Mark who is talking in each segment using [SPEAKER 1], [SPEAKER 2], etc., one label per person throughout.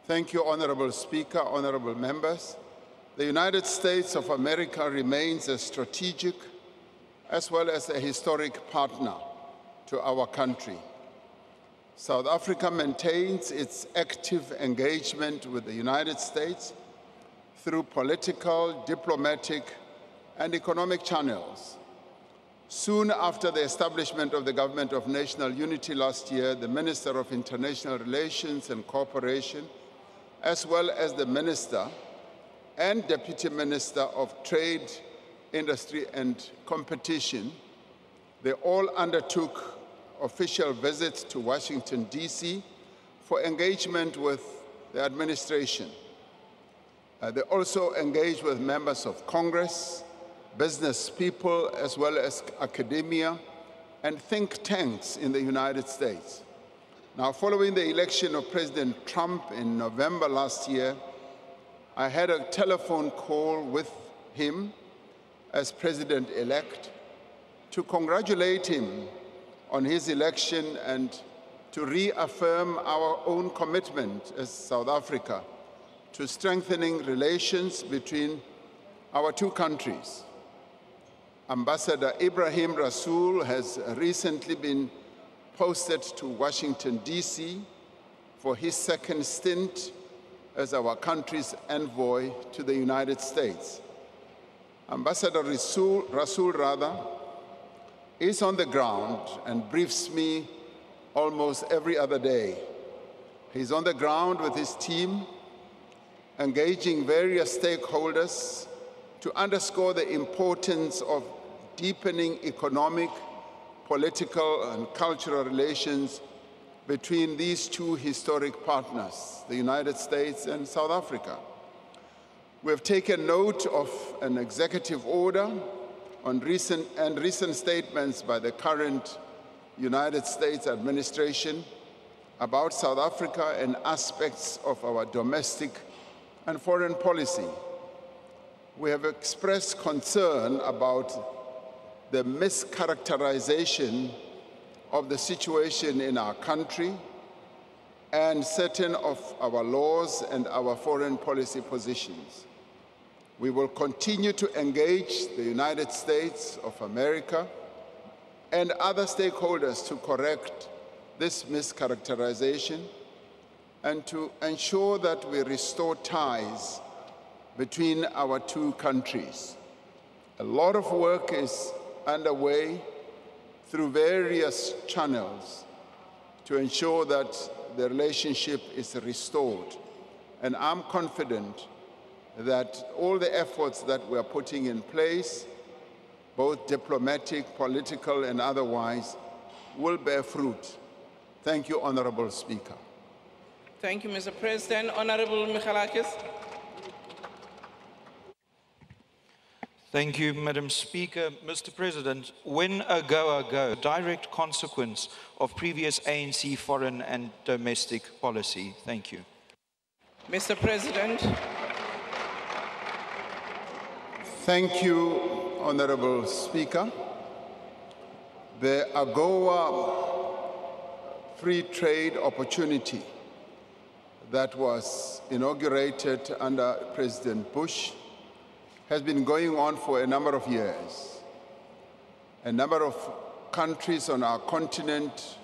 [SPEAKER 1] Thank you, Honorable Speaker, honorable members. The United States of America remains a strategic as well as a historic partner to our country. South Africa maintains its active engagement with the United States through political, diplomatic, and economic channels. Soon after the establishment of the Government of National Unity last year, the Minister of International Relations and Cooperation, as well as the Minister and Deputy Minister of Trade, Industry and Competition, they all undertook official visits to Washington, D.C. for engagement with the administration. They also engaged with members of Congress, business people, as well as academia and think tanks in the United States. Now, following the election of President Trump in November last year, I had a telephone call with him as president-elect to congratulate him on his election and to reaffirm our own commitment as South Africa to strengthening relations between our two countries. Ambassador Ibrahim Rasool has recently been posted to Washington, D.C. for his second stint as our country's envoy to the United States. Ambassador Rasool is on the ground and briefs me almost every other day. He's on the ground with his team, engaging various stakeholders to underscore the importance of deepening economic, political, and cultural relations between these two historic partners, the United States and South Africa. We have taken note of an executive order on recent statements by the current United States administration about South Africa and aspects of our domestic and foreign policy. We have expressed concern about the mischaracterization of the situation in our country and certain of our laws and our foreign policy positions. We will continue to engage the United States of America and other stakeholders to correct this mischaracterization and to ensure that we restore ties between our two countries. A lot of work is underway through various channels to ensure that the relationship is restored. And I'm confident that all the efforts that we are putting in place, both diplomatic, political, and otherwise, will bear fruit. Thank you, Honorable Speaker.
[SPEAKER 2] Thank you, Mr. President. Honorable Michalakis.
[SPEAKER 3] Thank you, Madam Speaker. Mr. President, when a direct consequence of previous ANC foreign and domestic policy. Thank you.
[SPEAKER 2] Mr. President.
[SPEAKER 1] Thank you, Honorable Speaker. The AGOA free trade opportunity that was inaugurated under President Bush has been going on for a number of years. A number of countries on our continent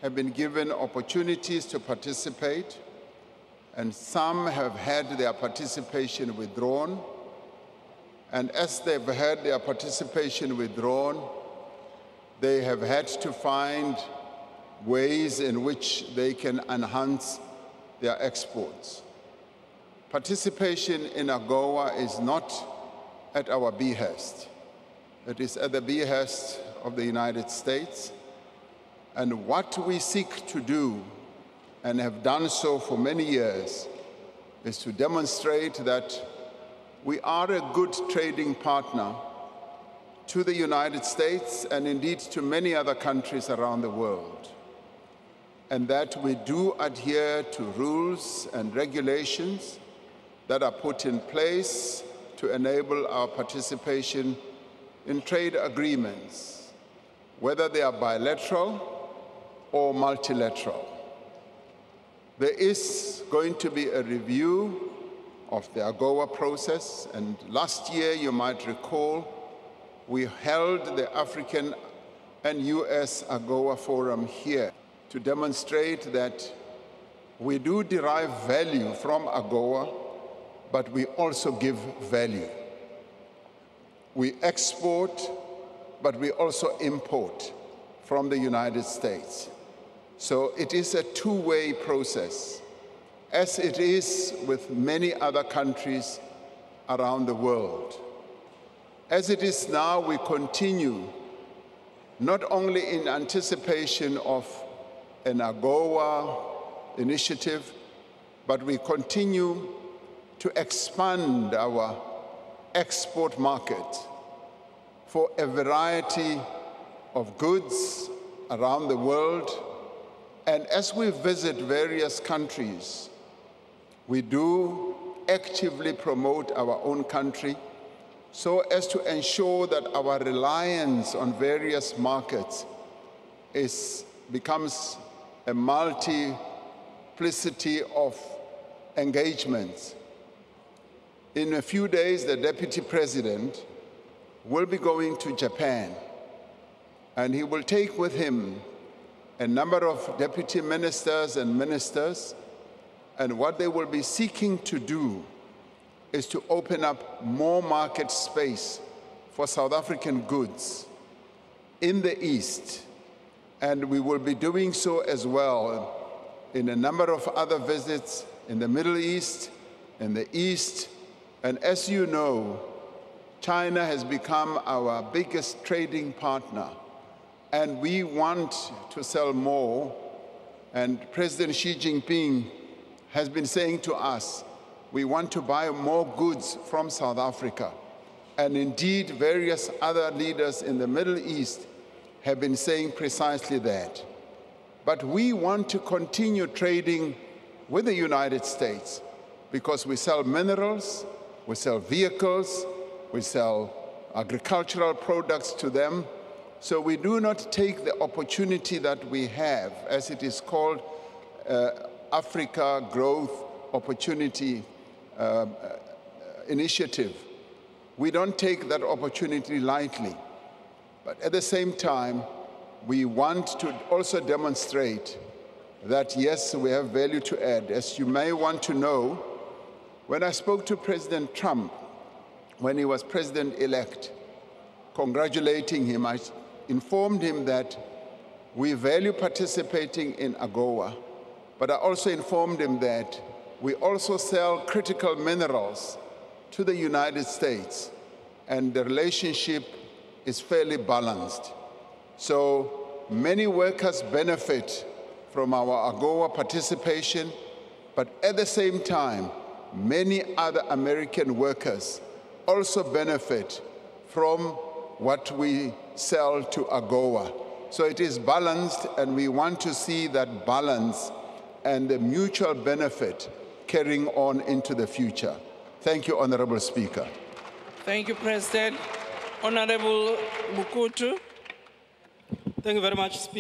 [SPEAKER 1] have been given opportunities to participate, and some have had their participation withdrawn. And as they've had their participation withdrawn, they have had to find ways in which they can enhance their exports. Participation in AGOA is not at our behest. It is at the behest of the United States. And what we seek to do, and have done so for many years, is to demonstrate that we are a good trading partner to the United States and indeed to many other countries around the world, and that we do adhere to rules and regulations that are put in place to enable our participation in trade agreements, whether they are bilateral or multilateral. There is going to be a review of the AGOA process, and last year, you might recall, we held the African and US AGOA Forum here to demonstrate that we do derive value from AGOA, but we also give value. We export, but we also import from the United States. So it is a two-way process, as it is with many other countries around the world. As it is now, we continue not only in anticipation of an AGOA initiative, but we continue to expand our export market for a variety of goods around the world. And as we visit various countries, we do actively promote our own country so as to ensure that our reliance on various markets becomes a multiplicity of engagements. In a few days, the Deputy President will be going to Japan, and he will take with him a number of deputy ministers and ministers, and what they will be seeking to do is to open up more market space for South African goods in the East. And we will be doing so as well in a number of other visits in the Middle East, in the East. And as you know, China has become our biggest trading partner, and we want to sell more. And President Xi Jinping has been saying to us, we want to buy more goods from South Africa. And indeed, various other leaders in the Middle East have been saying precisely that. But we want to continue trading with the United States because we sell minerals, we sell vehicles, we sell agricultural products to them. So we do not take the opportunity that we have, as it is called, Africa Growth Opportunity Initiative. We don't take that opportunity lightly. But at the same time, we want to also demonstrate that, yes, we have value to add. As you may want to know, when I spoke to President Trump, when he was president-elect, congratulating him, I informed him that we value participating in AGOA, but I also informed him that we also sell critical minerals to the United States, and the relationship is fairly balanced. So many workers benefit from our AGOA participation, but at the same time, many other American workers also benefit from what we sell to AGOA. So it is balanced, and we want to see that balance and the mutual benefit carrying on into the future. Thank you, Honorable Speaker.
[SPEAKER 2] Thank you, President. Honorable Bukutu.
[SPEAKER 4] Thank you very much, Speaker.